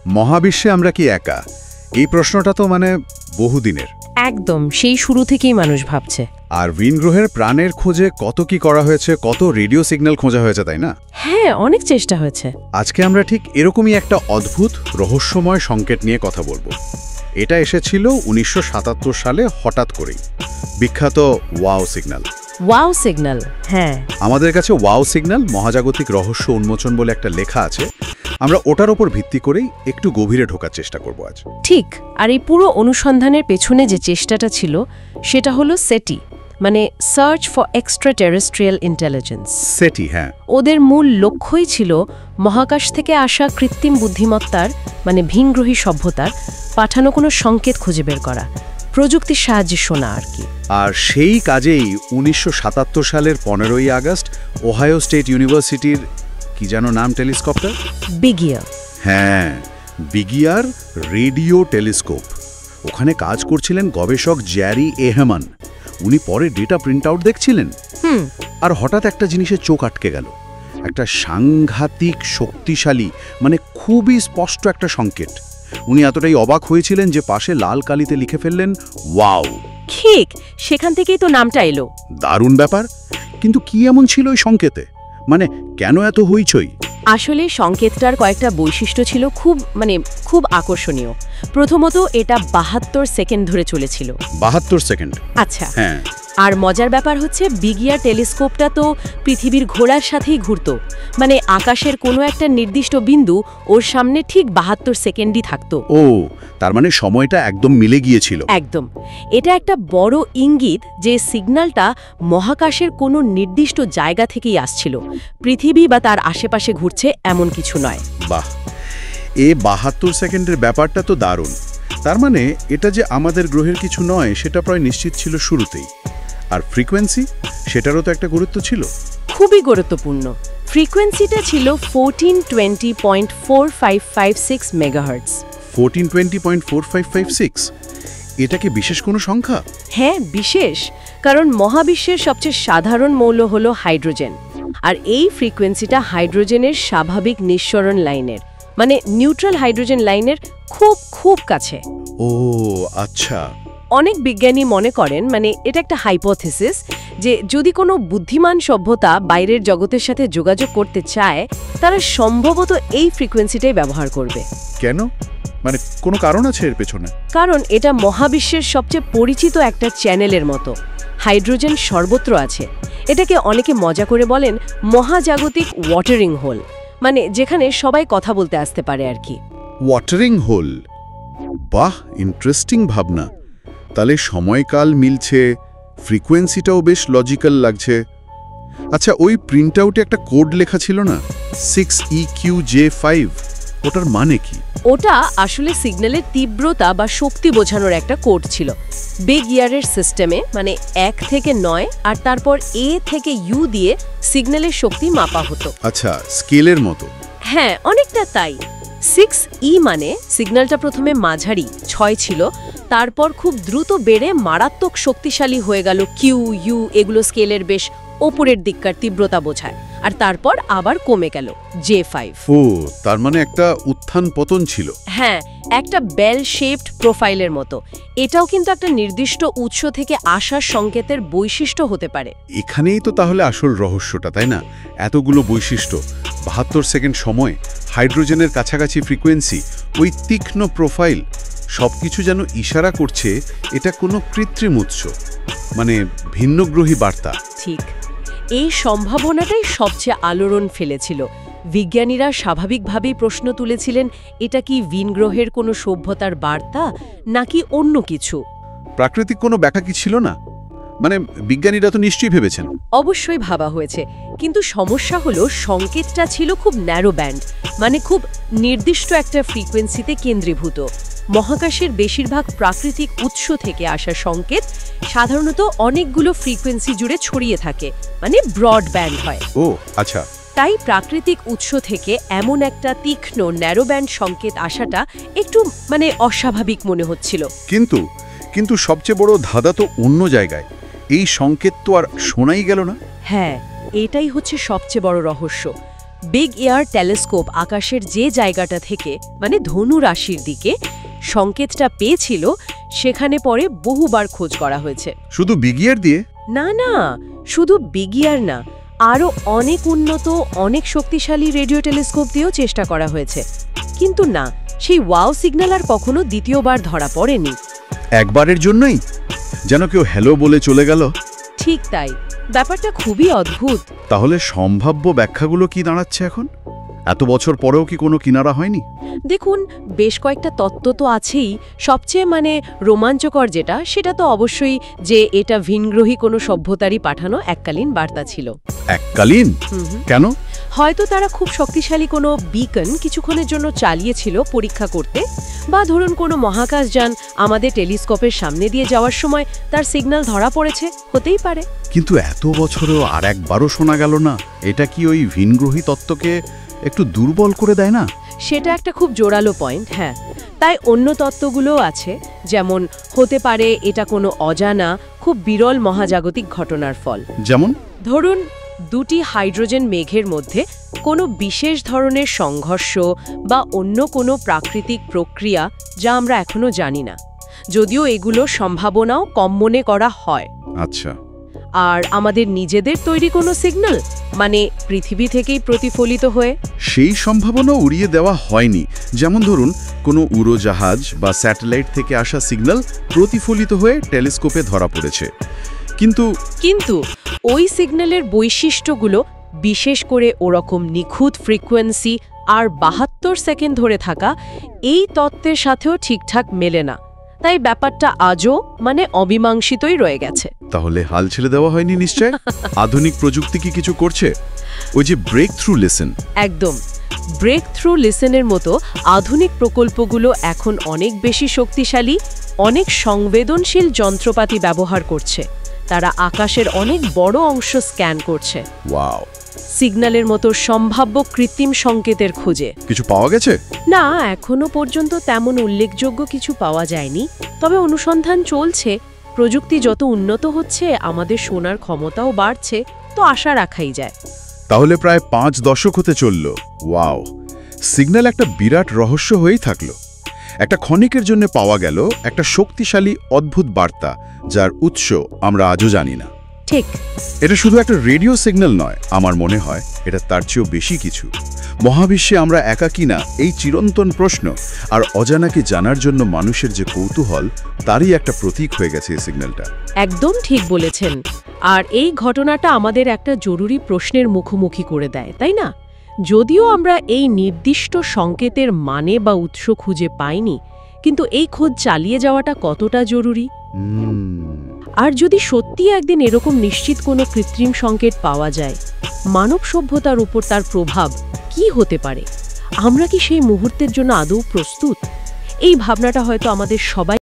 মহাবিশ্বে আমরা কি একা? এই প্রশ্নটা তো বহুদিনের। একদম, সেই শুরু থেকেই মানুষ ভাবছে। আর ভিন গ্রহের প্রাণের খোঁজে কত কি করা হয়েছে, কত রেডিও সিগন্যাল খোঁজা হয়েছে, তাই না? হ্যাঁ, অনেক চেষ্টা হয়েছে। আজকে আমরা ঠিক এরকমই একটা অদ্ভুত রহস্যময় সংকেত নিয়ে কথা বলবো। এটা এসেছিল 1977 সালে হঠাৎ করেই, বিখ্যাত ওয়াও সিগন্যাল। ওয়াও সিগন্যাল, হ্যাঁ। আমাদের কাছে ওয়াও সিগন্যাল মহাজাগতিক রহস্য উন্মোচন বলে একটা লেখা আছে। আমরা ওটার ওপর ভিত্তি করেই একটু গভীরে ঢোকার চেষ্টা করব আজ। ঠিক। আর এই পুরো অনুসন্ধানের পেছনে যে চেষ্টাটা ছিল সেটা হলো সেটি, মানে search for extra terrestrial intelligence. সেটি, হ্যাঁ। ওদের মূল লক্ষ্যই ছিল মহাকাশ থেকে আসা কৃত্রিম বুদ্ধিমত্তার, মানে ভিনগ্রহী সভ্যতার পাঠানো কোনো সংকেত খুঁজে বের করা, প্রযুক্তির সাহায্যে শোনা আর কি। আর সেই কাজেই 1977 সালের 15ই আগস্ট ওহাইও স্টেট ইউনিভার্সিটির কি যেন নাম টেলিস্কোপটা? বিগ ইয়ার। হ্যাঁ, বিগ ইয়ার রেডিও টেলিস্কোপ। ওখানে কাজ করছিলেন গবেষক জ্যারি এহমান। উনি পরে ডেটা প্রিন্ট আউট দেখছিলেন। আর হঠাৎ একটা জিনিসে চোখ আটকে গেল। একটা সাংঘাতিক শক্তিশালী, খুবই স্পষ্ট একটা সংকেত। উনি এতটাই অবাক হয়েছিলেন যে পাশে লাল কালিতে লিখে ফেললেন ওয়াও। ঠিক, সেখান থেকেই তো নামটা এলো। দারুণ ব্যাপার। কিন্তু কি এমন ছিল ওই সংকেতে? কেন এত হইচই? আসলে সংকেতটার কয়েকটা বৈশিষ্ট্য ছিল খুব আকর্ষণীয়। প্রথমত, এটা 72 সেকেন্ড ধরে চলেছিল। 72 সেকেন্ড? আচ্ছা, হ্যাঁ। আর মজার ব্যাপার হচ্ছে বিগ ইয়ার টেলিস্কোপটা তো পৃথিবীর ঘোরার সাথেই ঘুরত। আকাশের কোনো একটা নির্দিষ্ট বিন্দু ওর সামনে ঠিক 72 সেকেন্ডই থাকতো। ও, তার সময়টা একদম মিলে গিয়েছিল। একদম। এটা একটা বড় ইঙ্গিত যে সিগন্যালটা মহাকাশের কোনো নির্দিষ্ট জায়গা থেকেই আসছিল, পৃথিবী বা তার আশেপাশে ঘুরছে এমন কিছু নয়। বাহ, এ 72 সেকেন্ডের ব্যাপারটা তো দারুণ। তার এটা যে আমাদের গ্রহের কিছু নয় সেটা প্রায় নিশ্চিত ছিল শুরুতেই। আর ফ্রিকোয়েন্সি, সেটারও তো একটা গুরুত্ব ছিল। খুবই গুরুত্বপূর্ণ। ফ্রিকোয়েন্সিটা ছিল 1420.4556 মেগাহার্টজ। 1420.4556? এটা কি বিশেষ কোনো সংখ্যা? হ্যাঁ, বিশেষ। কারণ মহাবিশ্বের সবচেয়ে সাধারণ মৌল হলো হাইড্রোজেন। আর এই ফ্রিকোয়েন্সিটা হাইড্রোজেনের স্বাভাবিক নিঃসরণ লাইনের, নিউট্রাল হাইড্রোজেন লাইনের খুব খুব কাছে। ও আচ্ছা। অনেক বিজ্ঞানী মনে করেন, এটা একটা হাইপোথিসিস, যে যদি কোনো বুদ্ধিমান সভ্যতা বাইরের জগতের সাথে যোগাযোগ করতে চায়, তারা সম্ভবত এই ফ্রিকোয়েন্সিটাই ব্যবহার করবে। কেন? কোনো কারণ আছে এর পেছনে? কারণ এটা মহাবিশ্বের সবচেয়ে পরিচিত একটা চ্যানেলের মতো। হাইড্রোজেন সর্বত্র আছে। এটাকে অনেকে মজা করে বলেন মহাজাগতিক ওয়াটারিং হোল, যেখানে সবাই কথা বলতে আসতে পারে আর কি। Watering whole? বাহ, ইন্টারেস্টিং ভাবনা। তাহলে সময়কাল মিলছে, ফ্রিকোয়েন্সিটাও বেশ লজিক্যাল লাগছে। আচ্ছা, ওই প্রিন্ট আউটে একটা কোড লেখা ছিল না, 6EQJ5, ওটার মানে কি? ওটা আসলে সিগন্যালের তীব্রতা বা শক্তি বোঝানোর একটা কোড ছিল। বিগ ইয়ারের সিস্টেমে 1 থেকে 9 আর তারপর A থেকে U দিয়ে সিগন্যালের শক্তি মাপা হতো। আচ্ছা, স্কেলের মতো? হ্যাঁ, অনেকটা তাই। 6E সিগন্যালটা প্রথমে মাঝারি 6 ছিল, তারপর খুব দ্রুত বেড়ে মারাত্মক শক্তিশালী হয়ে গেল Q, U, এগুলো স্কেলের বেশ ওপরের দিককার তীব্রতা বোঝায়। আর তারপর আবার কমে গেল J5। ও, তার একটা উত্থান পতন ছিল। হ্যাঁ, একটা বেল শেপড প্রোফাইলের মতো। এটাও কিন্তু একটা নির্দিষ্ট উৎস থেকে আসা সংকেতের বৈশিষ্ট্য হতে পারে। এখানেই তো তাহলে আসল রহস্যটা, তাই না? এতগুলো বৈশিষ্ট্য, 72 সেকেন্ড সময়, হাইড্রোজেনের কাছাকাছি ফ্রিকোয়েন্সি, ওই তীক্ষ্ণ প্রোফাইল, সবকিছু যেন ইশারা করছে এটা কোনো কৃত্রিম উৎস, ভিন্নগ্রহী বার্তা। ঠিক, এই সম্ভাবনাটাই সবচেয়ে আলোড়ন ফেলেছিল। বিজ্ঞানীরা স্বাভাবিকভাবেই প্রশ্ন তুলেছিলেন, এটা কি ভিনগ্রহের কোনো সভ্যতার বার্তা নাকি অন্য কিছু? প্রাকৃতিক কোনো ব্যাখ্যা কি ছিল না? বিজ্ঞানীরা তো নিশ্চয়ই ভেবেছেন। অবশ্যই ভাবা হয়েছে, কিন্তু সমস্যা হলো সংকেতটা ছিল খুব ন্যারো ব্যান্ড, খুব নির্দিষ্ট একটা ফ্রিকোয়েন্সিতে কেন্দ্রীভূত। মহাকাশের বেশিরভাগ প্রাকৃতিক উৎস থেকে আসা সংকেত সাধারণত অনেকগুলো ফ্রিকোয়েন্সি জুড়ে ছড়িয়ে থাকে, ব্রড ব্যান্ড হয়। ও আচ্ছা। তাই প্রাকৃতিক উৎস থেকে এমন একটা তীক্ষ্ণ ন্যারো ব্যান্ড সংকেত আসাটা একটু অস্বাভাবিক মনে হচ্ছিল। কিন্তু সবচেয়ে বড় ধাঁধা তো অন্য জায়গায়। এই সংকেত তো আর শোনাই গেল না। হ্যাঁ, এটাই হচ্ছে সবচেয়ে বড় রহস্য। বিগ এয়ার টেলিস্কোপ আকাশের যে জায়গাটা থেকে মানে ধনু রাশির দিকে সংকেতটা পেয়েছিল সেখানে পরে বহুবার খোঁজ করা হয়েছে। শুধু বিগিয়ার দিয়ে? না না, শুধু বিগ এয়ার না, আরও অনেক উন্নত অনেক শক্তিশালী রেডিও টেলিস্কোপ দিয়েও চেষ্টা করা হয়েছে, কিন্তু না, সেই ওয়াও সিগন্যাল আর কখনো দ্বিতীয়বার ধরা পড়েনি। একবারের জন্যই যেন কেউ হ্যালো বলে চলে গেল। ঠিক তাই, ব্যাপারটা খুবই অদ্ভুত। তাহলে সম্ভাব্য ব্যাখ্যাগুলো কি দাঁড়াচ্ছে এখন? এত বছর পরেও কি কোনো কিনারা হয়নি? দেখুন, বেশ কয়েকটা তত্ত্ব তো আছেই। সবচেয়ে রোমাঞ্চকর যেটা, সেটা তো অবশ্যই যে এটা ভিনগ্রহী কোনো সভ্যতারই পাঠানো এককালীন বার্তা ছিল। এককালীন? কেন? হয়তো তারা খুব শক্তিশালী কোনো বিকন কিছুক্ষণের জন্য চালিয়েছিল পরীক্ষা করতে, বা ধরুন কোনো মহাকাশযান আমাদের টেলিস্কোপের সামনে দিয়ে যাওয়ার সময় তার সিগন্যাল ধরা পড়েছে, হতেই পারে। কিন্তু এত বছরেও আর একবারও শোনা গেল না। এটা কি ওই ভিনগ্রহী তত্ত্বকে একটু দুর্বল করে দেয় না? সেটা একটা খুব জোরালো পয়েন্ট, হ্যাঁ। তাই অন্য তত্ত্বগুলোও আছে, যেমন হতে পারে এটা কোনো অজানা খুব বিরল মহাজাগতিক ঘটনার ফল। যেমন ধরুন দুটি হাইড্রোজেন মেঘের মধ্যে কোনো বিশেষ ধরনের সংঘর্ষ বা অন্য কোনো প্রাকৃতিক প্রক্রিয়া যা আমরা এখনো জানি না, যদিও এগুলো সম্ভাবনাও কম মনে করা হয়। আচ্ছা। আর আমাদের নিজেদের তৈরি কোনো সিগন্যাল, পৃথিবী থেকেই প্রতিফলিত হয়ে সেই সম্ভাবনা উড়িয়ে দেওয়া হয়নি। যেমন ধরুন কোনো উড়োজাহাজ বা স্যাটেলাইট থেকে আসা সিগন্যাল প্রতিফলিত হয়ে টেলিস্কোপে ধরা পড়েছে, কিন্তু ওই সিগন্যালের বৈশিষ্ট্যগুলো, বিশেষ করে ওরকম নিখুঁত ফ্রিকোয়েন্সি আর 72 সেকেন্ড ধরে থাকা, এই তত্ত্বের সাথেও ঠিকঠাক মেলে না। তাই ব্যাপারটা আজও অমীমাংসিতই রয়ে গেছে। তাহলে হাল ছেড়ে দেওয়া হয়নি নিশ্চয়? আধুনিক প্রযুক্তি কি কিছু করছে? ওই যে ব্রেক থ্রু লিসেন। একদম, ব্রেক থ্রু লিসেনের মতো আধুনিক প্রকল্পগুলো এখন অনেক বেশি শক্তিশালী, অনেক সংবেদনশীল যন্ত্রপাতি ব্যবহার করছে। তারা আকাশের অনেক বড় অংশ স্ক্যান করছে। ওয়াও! সিগন্যালের মতো সম্ভাব্য কৃত্রিম সংকেতের খোঁজে। কিছু পাওয়া গেছে? না, এখনো পর্যন্ত তেমন উল্লেখযোগ্য কিছু পাওয়া যায়নি, তবে অনুসন্ধান চলছে। প্রযুক্তি যত উন্নত হচ্ছে, আমাদের শোনার ক্ষমতাও বাড়ছে, তো আশা রাখাই যায়। তাহলে প্রায় 5 দশক হতে চলল। ওয়াও! সিগন্যাল একটা বিরাট রহস্য হয়েই থাকলো। একটা ক্ষণিকের জন্য পাওয়া গেল একটা শক্তিশালী অদ্ভুত বার্তা, যার উৎস আমরা আজও জানি না। ঠিক। এটা শুধু একটা রেডিও সিগন্যাল নয়, আমার মনে হয় এটা তার চেয়েও বেশি কিছু। মহাবিশ্বে আমরা একা কিনা এই চিরন্তন প্রশ্ন আর অজানাকে জানার জন্য মানুষের যে কৌতূহল, তারই একটা প্রতীক হয়ে গেছে এই সিগন্যালটা। একদম ঠিক বলেছেন। আর এই ঘটনাটা আমাদের একটা জরুরি প্রশ্নের মুখোমুখি করে দেয়, তাই না? যদিও আমরা এই নির্দিষ্ট সংকেতের মানে বা উৎস খুঁজে পাইনি, কিন্তু এই খোঁজ চালিয়ে যাওয়াটা কতটা জরুরি। আর যদি সত্যি একদিন এরকম নিশ্চিত কোনো কৃত্রিম সংকেত পাওয়া যায়, মানব সভ্যতার উপর তার প্রভাব কি হতে পারে? আমরা কি সেই মুহূর্তের জন্য আদৌ প্রস্তুত? এই ভাবনাটা হয়তো আমাদের সবাই